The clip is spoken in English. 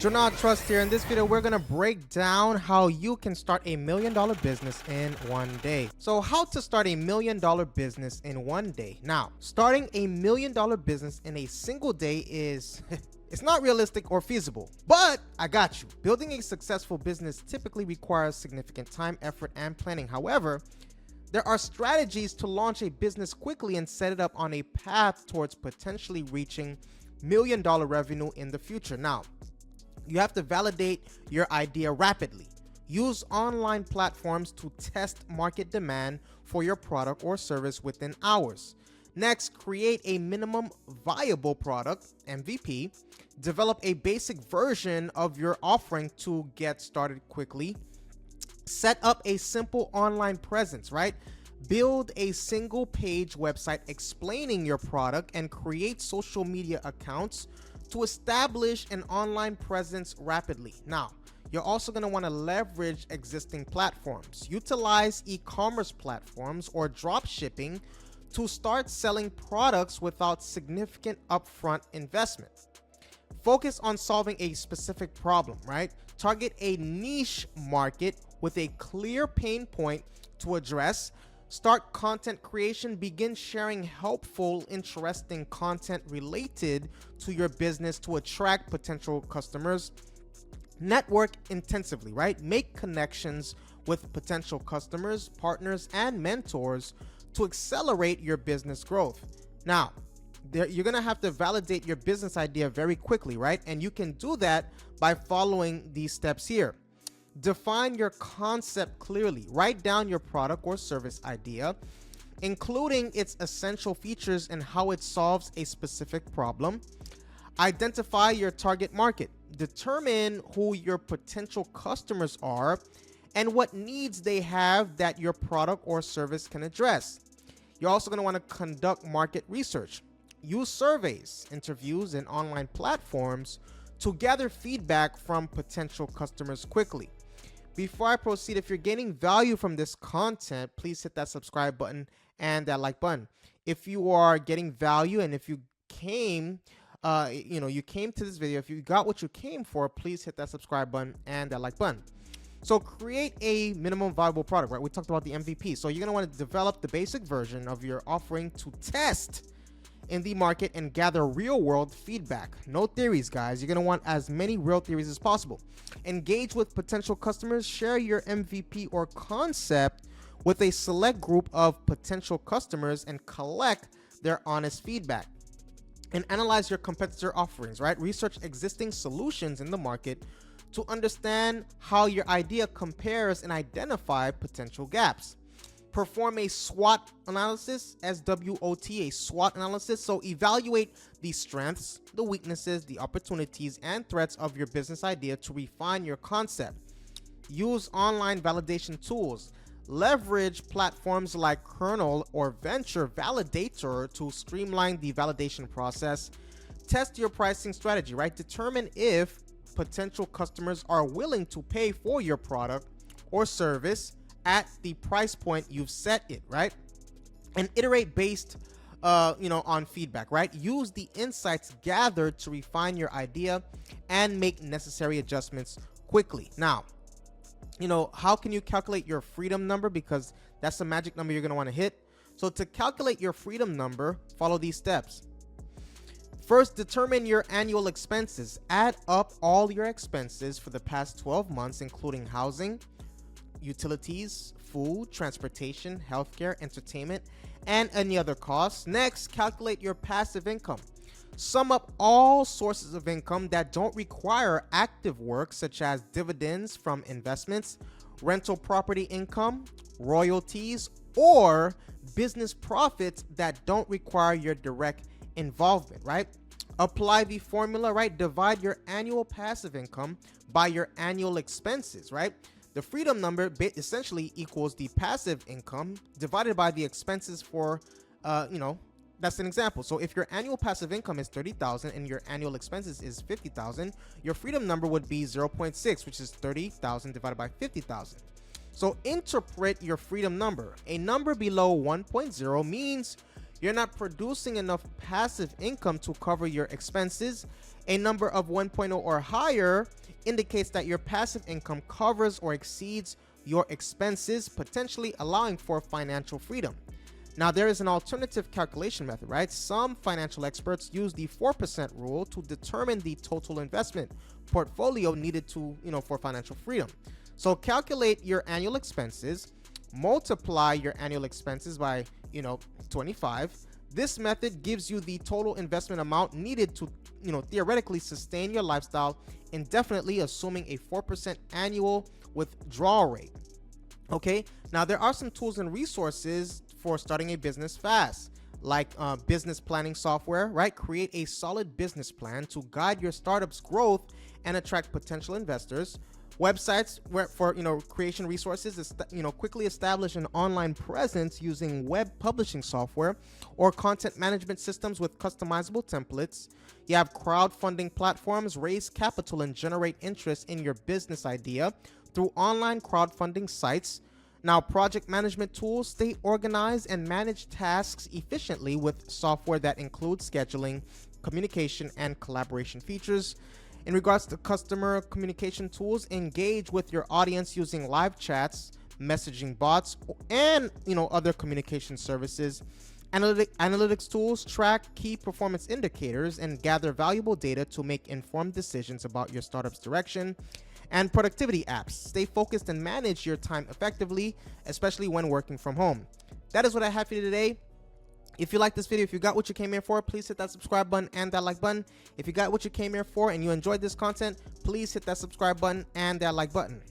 Jonah Trust here. In this video, we're gonna break down how you can start a $1 million business in one day. So how to start a $1 million business in one day. Now, starting a $1 million business in a single day is it's not realistic or feasible, but I got you. Building a successful business typically requires significant time, effort, and planning. However, there are strategies to launch a business quickly and set it up on a path towards potentially reaching $1 million revenue in the future. Now, you have to validate your idea rapidly. Use online platforms to test market demand for your product or service within hours. Next, create a minimum viable product, MVP. Develop a basic version of your offering to get started quickly. Set up a simple online presence, right? Build a single page website explaining your product and create social media accounts to establish an online presence rapidly. Now, you're also going to want to leverage existing platforms. Utilize e-commerce platforms or drop shipping to start selling products without significant upfront investment. Focus on solving a specific problem, right? Target a niche market with a clear pain point to address. Start content creation. Begin sharing helpful, interesting content related to your business to attract potential customers. Network intensively, right? Make connections with potential customers, partners, and mentors to accelerate your business growth. Now, you're going to have to validate your business idea very quickly, right? And you can do that by following these steps here. Define your concept clearly. Write down your product or service idea, including its essential features and how it solves a specific problem. Identify your target market. Determine who your potential customers are and what needs they have that your product or service can address. You're also going to want to conduct market research. Use surveys, interviews, and online platforms to gather feedback from potential customers quickly. Before I proceed, if you're gaining value from this content, please hit that subscribe button and that like button. If you are getting value and if you came, you came to this video, if you got what you came for, please hit that subscribe button and that like button. So create a minimum viable product, right? We talked about the MVP. So you're going to want to develop the basic version of your offering to test in the market and gather real world feedback. No theories, guys. You're going to want as many real theories as possible. Engage with potential customers. Share your MVP or concept with a select group of potential customers and collect their honest feedback. And analyze your competitor offerings, right? Research existing solutions in the market to understand how your idea compares and identify potential gaps. Perform a SWOT analysis, SWOT, a SWOT analysis. So evaluate the strengths, the weaknesses, the opportunities, and threats of your business idea to refine your concept. Use online validation tools. Leverage platforms like Kernel or Venture Validator to streamline the validation process. Test your pricing strategy, right? Determine if potential customers are willing to pay for your product or service at the price point you've set it, right? And iterate based on feedback, right? Use the insights gathered to refine your idea and make necessary adjustments quickly. Now, how can you calculate your freedom number? Because that's the magic number you're going to want to hit. So to calculate your freedom number, follow these steps. First, determine your annual expenses. Add up all your expenses for the past 12 months, including housing, utilities, food, transportation, healthcare, entertainment, and any other costs. Next, calculate your passive income. Sum up all sources of income that don't require active work, such as dividends from investments, rental property income, royalties, or business profits that don't require your direct involvement, right? Apply the formula, right? Divide your annual passive income by your annual expenses, right? The freedom number essentially equals the passive income divided by the expenses for, that's an example. So if your annual passive income is 30,000 and your annual expenses is 50,000, your freedom number would be 0.6, which is 30,000 divided by 50,000. So interpret your freedom number. A number below 1.0 means you're not producing enough passive income to cover your expenses. A number of 1.0 or higher indicates that your passive income covers or exceeds your expenses, potentially allowing for financial freedom. Now, there is an alternative calculation method, right? Some financial experts use the 4% rule to determine the total investment portfolio needed to, for financial freedom. So calculate your annual expenses, multiply your annual expenses by, 25. This method gives you the total investment amount needed to, theoretically sustain your lifestyle indefinitely, assuming a 4% annual withdrawal rate. Okay, now there are some tools and resources for starting a business fast, like business planning software, right? Create a solid business plan to guide your startup's growth and attract potential investors. Websites for creation resources is quickly establish an online presence using web publishing software or content management systems with customizable templates. You have crowdfunding platforms, raise capital and generate interest in your business idea through online crowdfunding sites. Now, project management tools, stay organized and manage tasks efficiently with software that includes scheduling, communication, and collaboration features. In regards to customer communication tools, engage with your audience using live chats, messaging bots, and other communication services. Analytics tools track key performance indicators and gather valuable data to make informed decisions about your startup's direction. And productivity apps, stay focused and manage your time effectively, especially when working from home. That is what I have for you today. If you like this video, if you got what you came here for, please hit that subscribe button and that like button. If you got what you came here for and you enjoyed this content, please hit that subscribe button and that like button.